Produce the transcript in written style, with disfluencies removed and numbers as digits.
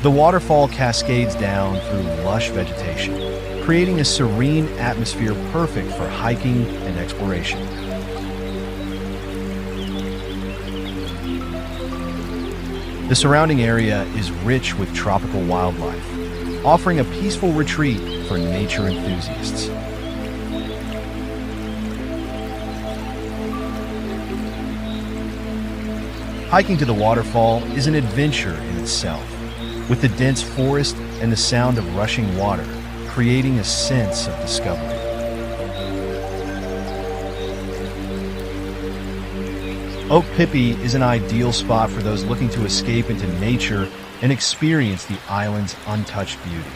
The waterfall cascades down through lush vegetation, creating a serene atmosphere perfect for hiking and exploration. The surrounding area is rich with tropical wildlife, offering a peaceful retreat for nature enthusiasts. Hiking to the waterfall is an adventure in itself, with the dense forest and the sound of rushing water, creating a sense of discovery. Oque Pipi is an ideal spot for those looking to escape into nature and experience the island's untouched beauty.